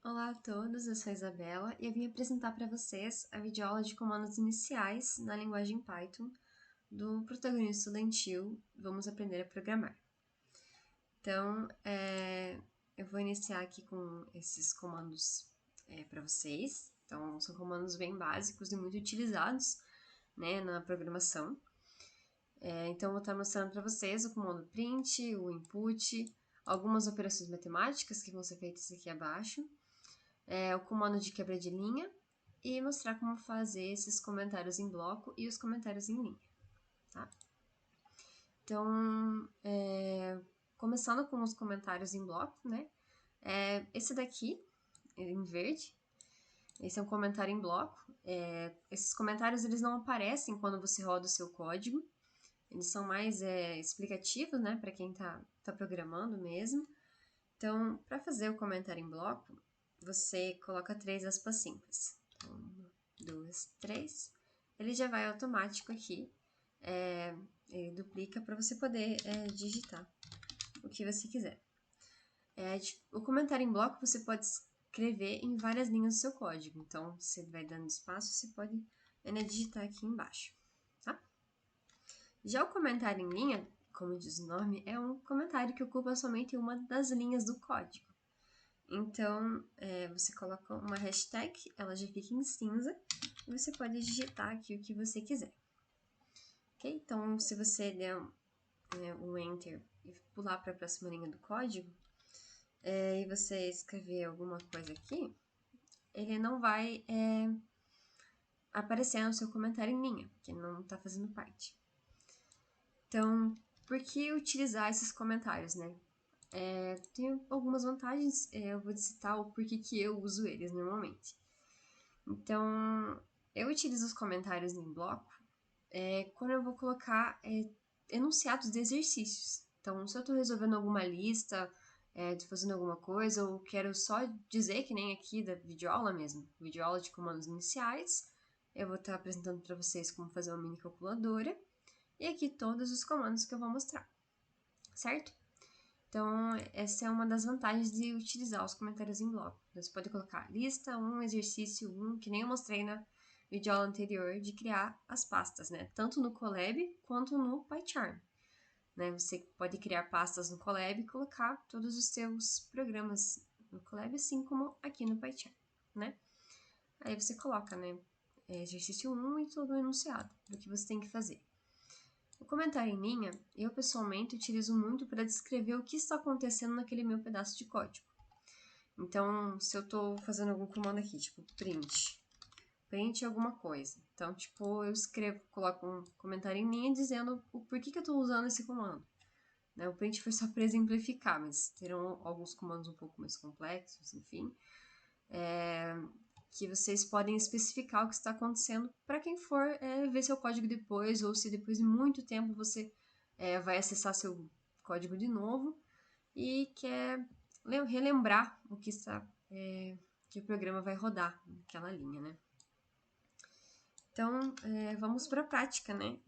Olá a todos, eu sou a Isabela e eu vim apresentar para vocês a videoaula de comandos iniciais na linguagem Python do protagonista estudantil Vamos Aprender a Programar. Então, eu vou iniciar aqui com esses comandos para vocês. Então, são comandos bem básicos e muito utilizados, né, na programação. Então, eu vou estar mostrando para vocês o comando print, o input, algumas operações matemáticas que vão ser feitas aqui abaixo, o comando de quebra de linha e mostrar como fazer esses comentários em bloco e os comentários em linha, tá? Então, começando com os comentários em bloco, né? Esse daqui, em verde, esse é um comentário em bloco. Esses comentários, eles não aparecem quando você roda o seu código. Eles são mais explicativos, né? Para quem tá programando mesmo. Então, para fazer o comentário em bloco, você coloca 3 aspas simples. Então, 1, 2, 3. Ele já vai automático aqui. Ele duplica para você poder digitar o que você quiser. O comentário em bloco você pode escrever em várias linhas do seu código. Então, você vai dando espaço, você pode digitar aqui embaixo, tá? Já o comentário em linha, como diz o nome, é um comentário que ocupa somente uma das linhas do código. Então, você coloca uma hashtag, ela já fica em cinza, e você pode digitar aqui o que você quiser. Ok? Então, se você der um Enter e pular para a próxima linha do código, e você escrever alguma coisa aqui, ele não vai aparecer no seu comentário em linha, porque não está fazendo parte. Então, por que utilizar esses comentários, né? Tem algumas vantagens, eu vou citar o porquê que eu uso eles normalmente. Então, eu utilizo os comentários em bloco quando eu vou colocar enunciados de exercícios. Então, se eu estou resolvendo alguma lista, estou fazendo alguma coisa, ou quero só dizer, que nem aqui da videoaula mesmo, videoaula de comandos iniciais, eu vou estar apresentando para vocês como fazer uma mini calculadora, e aqui todos os comandos que eu vou mostrar, certo? Então, essa é uma das vantagens de utilizar os comentários em bloco. Você pode colocar lista 1, exercício 1, que nem eu mostrei na videoaula anterior, de criar as pastas, né? Tanto no Colab quanto no PyCharm. Né? Você pode criar pastas no Colab e colocar todos os seus programas no Colab, assim como aqui no PyCharm, né? Aí você coloca, né, exercício 1 e todo o enunciado do que você tem que fazer. O comentário em linha, eu pessoalmente utilizo muito para descrever o que está acontecendo naquele meu pedaço de código. Então, se eu estou fazendo algum comando aqui, tipo print alguma coisa. Então, tipo, eu escrevo, coloco um comentário em linha dizendo o porquê que eu estou usando esse comando. Né? O print foi só para exemplificar, mas terão alguns comandos um pouco mais complexos, enfim. Que vocês podem especificar o que está acontecendo para quem for ver seu código depois, ou se depois de muito tempo você vai acessar seu código de novo e quer relembrar o que está que o programa vai rodar naquela linha, né? Então, vamos para a prática, né?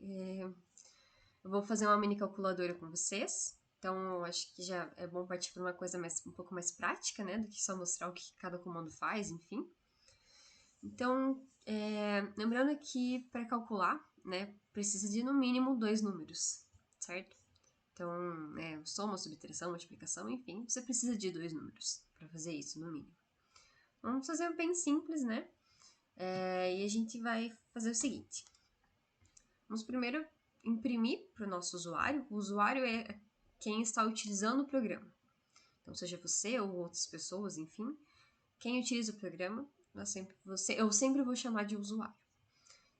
Eu vou fazer uma mini calculadora com vocês. Então, eu acho que já é bom partir para uma coisa um pouco mais prática, né? Do que só mostrar o que cada comando faz, enfim. Então, lembrando que para calcular, né, precisa de no mínimo 2 números, certo? Então, soma, subtração, multiplicação, enfim, você precisa de 2 números para fazer isso, no mínimo. Vamos fazer bem simples, né? E a gente vai fazer o seguinte. Vamos primeiro imprimir para o nosso usuário. O usuário é quem está utilizando o programa. Então, seja você ou outras pessoas, enfim, quem utiliza o programa, eu sempre vou chamar de usuário.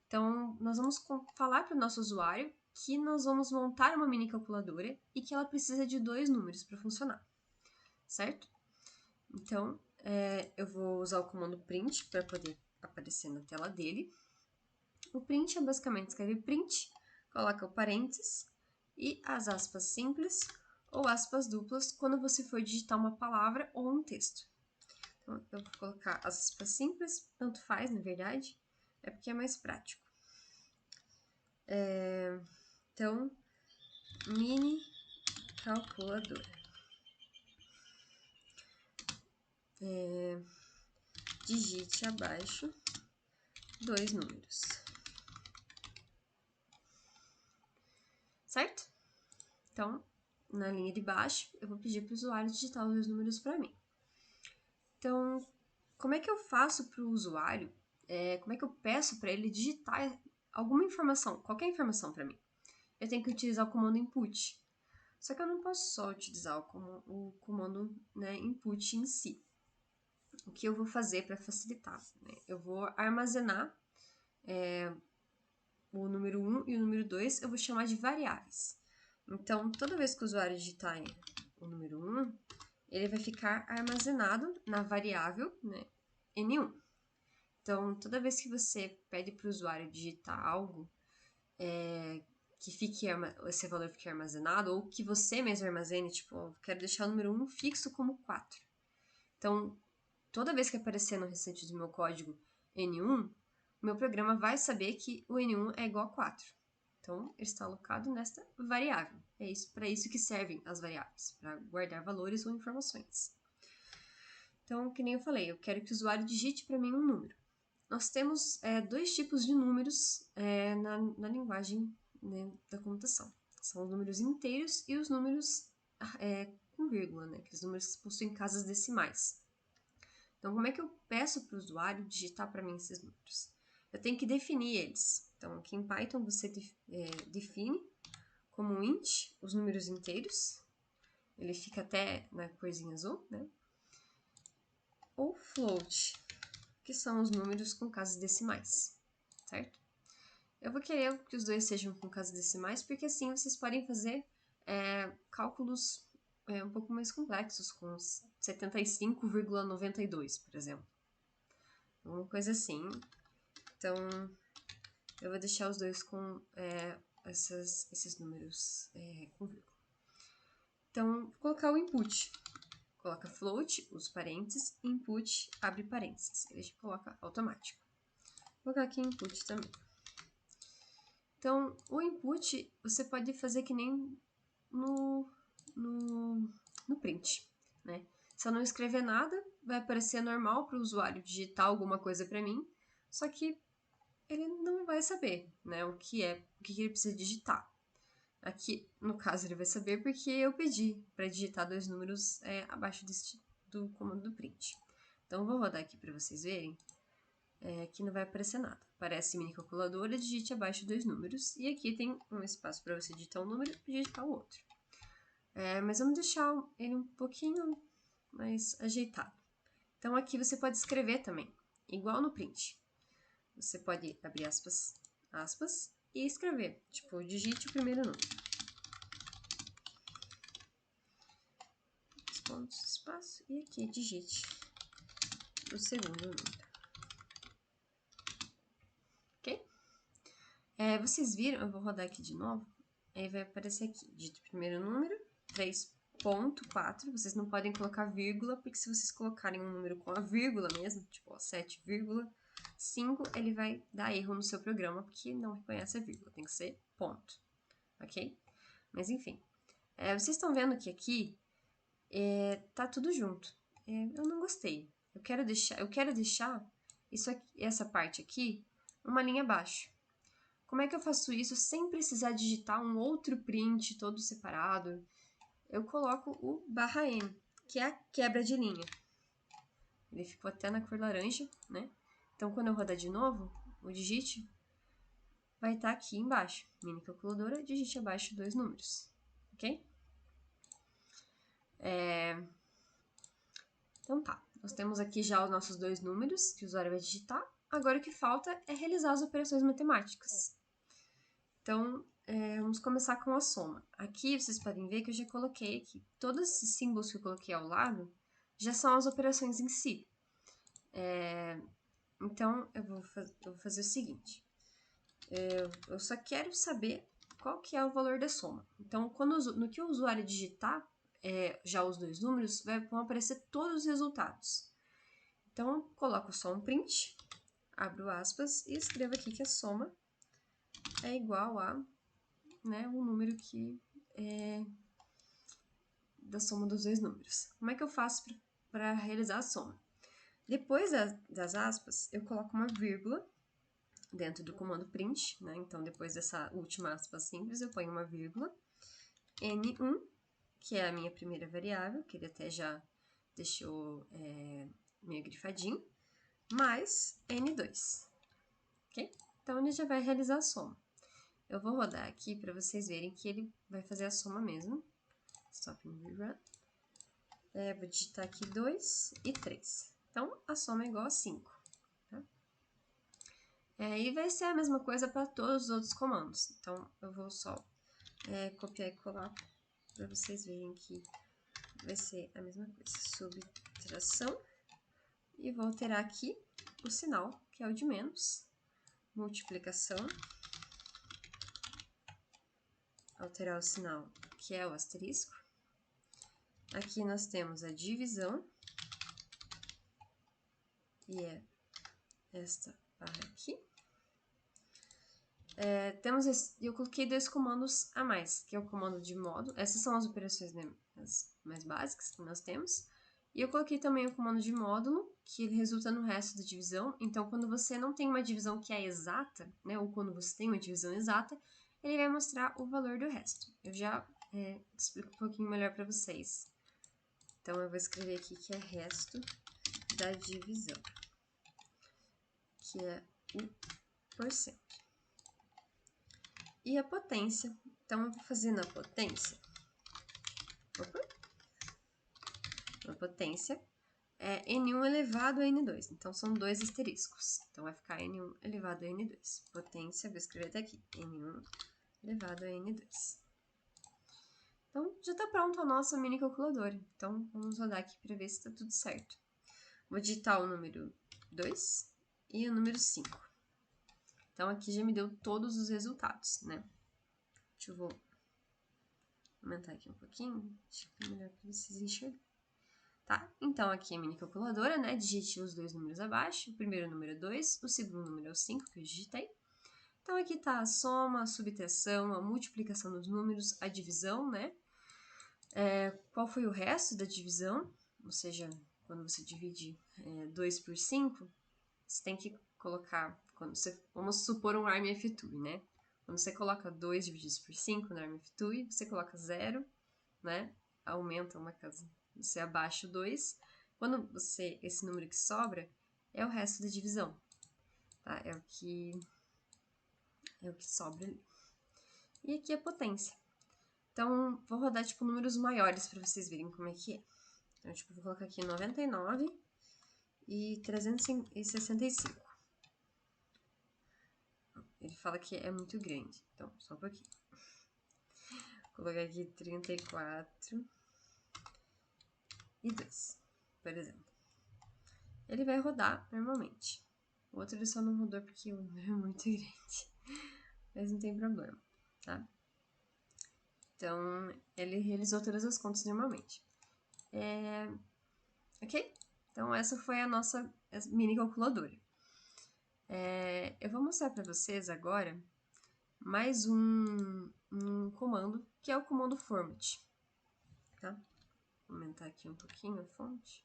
Então, nós vamos falar para o nosso usuário que nós vamos montar uma mini calculadora e que ela precisa de 2 números para funcionar, certo? Então, eu vou usar o comando print para poder aparecer na tela dele. O print é basicamente escrever print, coloca o parênteses e as aspas simples ou aspas duplas quando você for digitar uma palavra ou um texto. Então, eu vou colocar as aspas simples, tanto faz, na verdade, é porque é mais prático. Então, mini calculadora. digite abaixo 2 números. Certo? Então, na linha de baixo, eu vou pedir para o usuário digitar os 2 números para mim. Então, como é que eu faço para o usuário, como é que eu peço para ele digitar alguma informação, qualquer informação para mim? Eu tenho que utilizar o comando input. Só que eu não posso só utilizar o comando, né, input em si. O que eu vou fazer para facilitar? Né? Eu vou armazenar o número 1 e o número 2, eu vou chamar de variáveis. Então, toda vez que o usuário digitar o número 1, ele vai ficar armazenado na variável, né, N1. Então, toda vez que você pede para o usuário digitar algo, que esse valor fique armazenado, ou que você mesmo armazene, tipo, eu quero deixar o número 1 fixo como 4. Então, toda vez que aparecer no restante do meu código N1, o meu programa vai saber que o N1 é igual a 4. Então, ele está alocado nesta variável. É isso, para isso que servem as variáveis, para guardar valores ou informações. Então, que nem eu falei, eu quero que o usuário digite para mim um número. Nós temos 2 tipos de números na linguagem, né, da computação. São os números inteiros e os números com vírgula, né, aqueles números que possuem casas decimais. Então, como é que eu peço para o usuário digitar para mim esses números? Eu tenho que definir eles. Então, aqui em Python você define como int os números inteiros. Ele fica até na corzinha azul, né? Ou float, que são os números com casas decimais, certo? Eu vou querer que os dois sejam com casas decimais, porque assim vocês podem fazer cálculos um pouco mais complexos, com 75,92, por exemplo. Uma coisa assim. Então, eu vou deixar os dois com esses números com vírgula. Então, vou colocar o input. Coloca float, os parênteses, input, abre parênteses. Ele já coloca automático. Vou colocar aqui input também. Então, o input você pode fazer que nem no print, né? Se eu não escrever nada, vai aparecer normal para o usuário digitar alguma coisa para mim, só que ele não vai saber, né, o que ele precisa digitar. Aqui, no caso, ele vai saber porque eu pedi para digitar 2 números abaixo do comando do print. Então, vou rodar aqui para vocês verem. Aqui não vai aparecer nada. Aparece mini calculadora, digite abaixo 2 números. E aqui tem um espaço para você digitar um número e digitar o outro. Mas vamos deixar ele um pouquinho mais ajeitado. Então, aqui você pode escrever também, igual no print. Você pode abrir aspas, e escrever. Tipo, digite o primeiro número. Pontos, espaço, e aqui digite o segundo número. Ok? Vocês viram, eu vou rodar aqui de novo, aí vai aparecer aqui, digite o primeiro número, 3.4, vocês não podem colocar vírgula, porque se vocês colocarem um número com a vírgula mesmo, tipo 7,5, ele vai dar erro no seu programa, porque não reconhece a vírgula, tem que ser ponto, ok? Mas enfim, vocês estão vendo que aqui tá tudo junto. Eu não gostei. Eu quero deixar essa parte aqui uma linha abaixo. Como é que eu faço isso sem precisar digitar um outro print todo separado? Eu coloco o /n, que é a quebra de linha. Ele ficou até na cor laranja, né? Então, quando eu rodar de novo, o digite vai estar aqui embaixo. Mini calculadora, digite abaixo 2 números. Ok? Então tá, nós temos aqui já os nossos 2 números que o usuário vai digitar. Agora o que falta é realizar as operações matemáticas. Então, vamos começar com a soma. Aqui vocês podem ver que eu já coloquei aqui. Todos esses símbolos que eu coloquei ao lado já são as operações em si. Então, eu vou fazer o seguinte. Eu só quero saber qual que é o valor da soma. Então, no que o usuário digitar já os 2 números, vão aparecer todos os resultados. Então, eu coloco só um print, abro aspas e escrevo aqui que a soma é igual a, né, o número que da soma dos 2 números. Como é que eu faço para realizar a soma? Depois das aspas, eu coloco uma vírgula dentro do comando print, né? Então, depois dessa última aspa simples, eu ponho uma vírgula. N1, que é a minha primeira variável, que ele até já deixou meio grifadinho, mais N2, ok? Então, ele já vai realizar a soma. Eu vou rodar aqui para vocês verem que ele vai fazer a soma mesmo. Stop and rerun. Vou digitar aqui 2 e 3. Então, a soma é igual a 5. Tá? E vai ser a mesma coisa para todos os outros comandos. Então, eu vou só copiar e colar para vocês verem que vai ser a mesma coisa. Subtração. E vou alterar aqui o sinal, que é o de menos. Multiplicação. Alterar o sinal, que é o asterisco. Aqui nós temos a divisão. E é esta barra aqui. Eu coloquei 2 comandos a mais, que é o comando de modo. Essas são as operações, né, as mais básicas que nós temos. E eu coloquei também o comando de módulo, que ele resulta no resto da divisão. Então, quando você não tem uma divisão que é exata, né, ou quando você tem uma divisão exata, ele vai mostrar o valor do resto. Eu já explico um pouquinho melhor para vocês. Então, eu vou escrever aqui que é resto da divisão, que é o porcento. E a potência. Então, eu vou fazer na potência. A potência é N1 elevado a N2. Então, são 2 asteriscos. Então, vai ficar N1 elevado a N2. Potência, vou escrever até aqui. N1 elevado a N2. Então, já está pronto a nossa mini calculadora. Então, vamos rodar aqui para ver se está tudo certo. Vou digitar o número 2 e o número 5. Então, aqui já me deu todos os resultados, né? Vou aumentar aqui um pouquinho. Acho que é melhor para vocês enxergarem. Tá? Então, aqui a mini calculadora, né? Digite os 2 números abaixo. O primeiro número é 2, o segundo número é o 5, que eu digitei. Então, aqui tá a soma, a subtração, a multiplicação dos números, a divisão, né? Qual foi o resto da divisão? Ou seja, quando você divide 2 por 5, você tem que colocar... vamos supor um ARM-FTUI, né? Quando você coloca 2 divididos por 5 no ARM-FTUI, você coloca 0, né? Aumenta uma casa, você abaixa o 2. Quando esse número que sobra é o resto da divisão, tá? É o que sobra ali. E aqui a potência. Então, vou rodar, tipo, números maiores para vocês verem como é que é. Então, tipo, vou colocar aqui 99 e 365. Ele fala que é muito grande, então, só um pouquinho. Vou colocar aqui 34 e 2, por exemplo. Ele vai rodar normalmente. O outro ele só não rodou porque o número é muito grande. Mas não tem problema, tá? Então, ele realizou todas as contas normalmente. Ok? Então, essa foi a nossa mini calculadora. Eu vou mostrar para vocês agora mais um comando, que é o comando format. Tá? Vou aumentar aqui um pouquinho a fonte.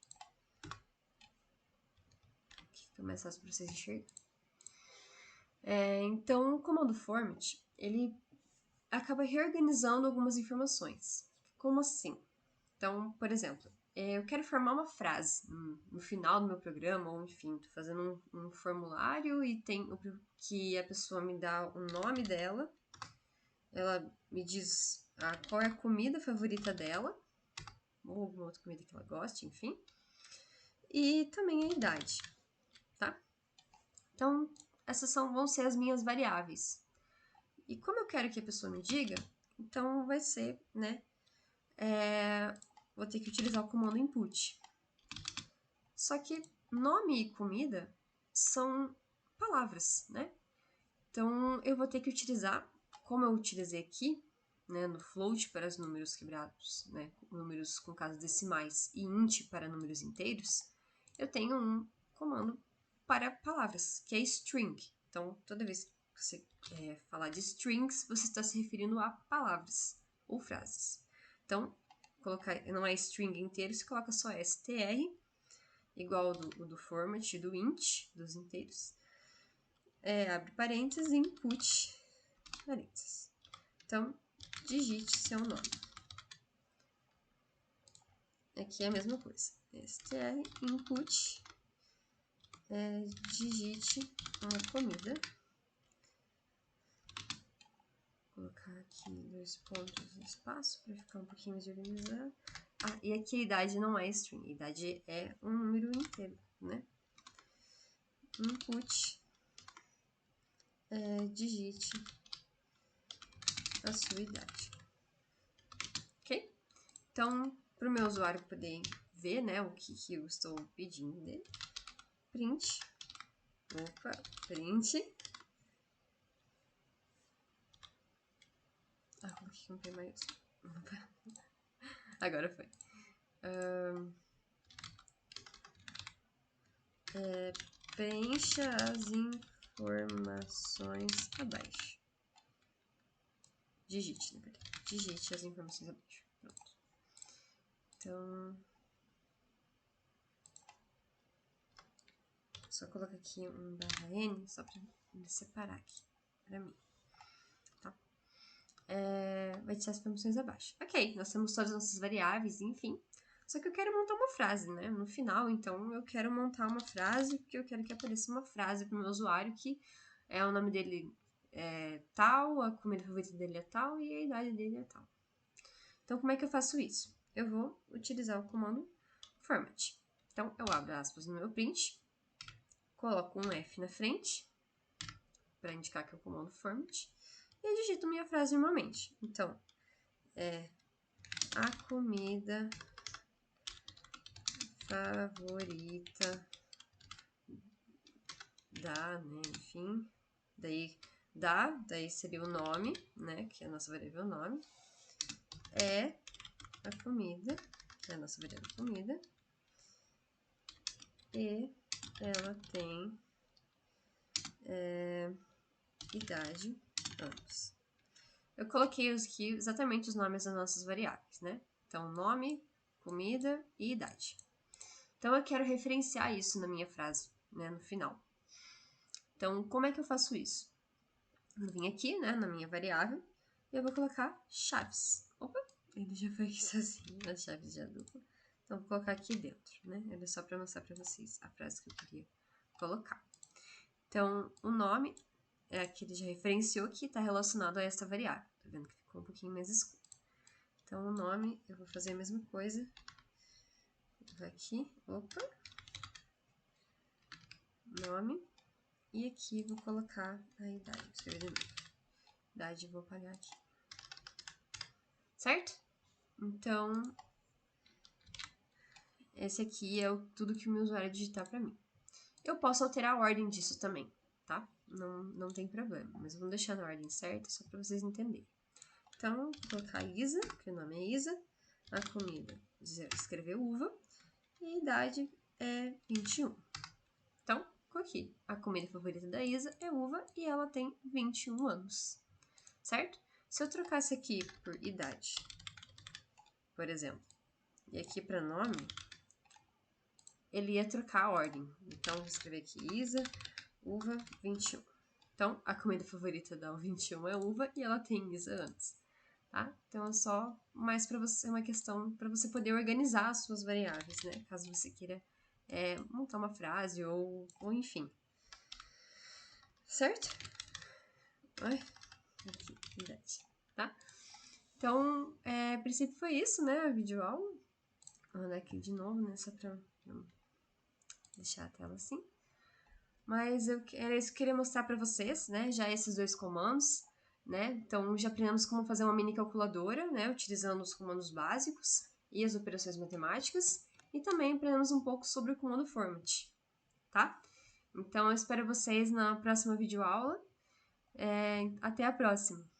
Aqui fica mais fácil para vocês enxergarem. Então, o comando format, ele acaba reorganizando algumas informações. Como assim? Então, por exemplo, eu quero formar uma frase no final do meu programa, ou enfim, estou fazendo um formulário e tem que a pessoa me dá o nome dela, ela me diz qual é a comida favorita dela, ou alguma outra comida que ela goste, enfim, e também a idade, tá? Então, essas vão ser as minhas variáveis. E como eu quero que a pessoa me diga, então vai ser, né, vou ter que utilizar o comando input. Só que nome e comida são palavras, né? Então, eu vou ter que utilizar, como eu utilizei aqui, né, no float para os números quebrados, né, números com casas decimais e int para números inteiros, eu tenho um comando para palavras, que é string. Então, toda vez que você falar de strings, você está se referindo a palavras ou frases. Então, não é string inteiro, você coloca só str, igual o do format, do int, dos inteiros. Abre parênteses, input, parênteses. Então, digite seu nome. Aqui é a mesma coisa. str input, digite uma comida. Vou colocar aqui 2 pontos no espaço para ficar um pouquinho mais organizado. E aqui a idade não é string, a idade é um número inteiro, né? Input, digite a sua idade. Ok? Então, para o meu usuário poder ver, né, o que eu estou pedindo dele, print. Coloquei um P maiúsculo. Agora foi. Preencha as informações abaixo. Digite, na verdade. Digite as informações abaixo. Pronto. Então, só colocar aqui um /n, só para separar aqui, para mim. Tá? Vai ter as informações abaixo. Ok, nós temos todas as nossas variáveis, enfim. Só que eu quero montar uma frase, né? No final, então, eu quero montar uma frase, porque eu quero que apareça uma frase para o meu usuário que o nome dele é tal, a comida favorita dele é tal e a idade dele é tal. Então, como é que eu faço isso? Eu vou utilizar o comando format. Então, eu abro aspas no meu print, coloco um F na frente, para indicar que é o comando format, e digito minha frase normalmente. Então, a comida favorita né, enfim, daí seria o nome, né, que é a nossa variável nome, é a comida, que é a nossa variável comida, e ela tem idade anos. Eu coloquei aqui exatamente os nomes das nossas variáveis, né? Então, nome, comida e idade. Então, eu quero referenciar isso na minha frase, né, no final. Então, como é que eu faço isso? Eu vim aqui, né, na minha variável, e eu vou colocar chaves. Opa, ele já foi aqui sozinho, as chaves de dupla. Então, vou colocar aqui dentro, né? Era só para mostrar para vocês a frase que eu queria colocar. Então, o nome é que ele já referenciou que está relacionado a essa variável. Tá vendo que ficou um pouquinho mais escuro. Então, o nome, eu vou fazer a mesma coisa. Vou aqui, opa. Nome. E aqui vou colocar a idade. Vou escrever de novo. Idade vou apagar aqui. Certo? Então, esse aqui é tudo que o meu usuário digitar para mim. Eu posso alterar a ordem disso também, tá? Não tem problema, mas vamos deixar na ordem certa só para vocês entenderem. Então, vou colocar Isa, que o nome é Isa, a comida, escrever uva, e a idade é 21. Então, aqui, a comida favorita da Isa é uva e ela tem 21 anos, certo? Se eu trocasse aqui por idade, por exemplo, e aqui para nome, ele ia trocar a ordem. Então, vou escrever aqui Isa, uva, 21. Então, a comida favorita da 21 é uva e ela tem Isa antes, tá? Então, é só mais para você, uma questão para você poder organizar as suas variáveis, né? Caso você queira montar uma frase ou enfim. Certo? Aqui, idade, tá? Então, a princípio foi isso, né? A videoaula. Vou mandar aqui de novo, né? Só pra deixar a tela assim. Mas era isso que eu queria mostrar para vocês, né? Já esses dois comandos, né? Então, já aprendemos como fazer uma mini calculadora, né? Utilizando os comandos básicos e as operações matemáticas. E também aprendemos um pouco sobre o comando format, tá? Então, eu espero vocês na próxima videoaula. Até a próxima!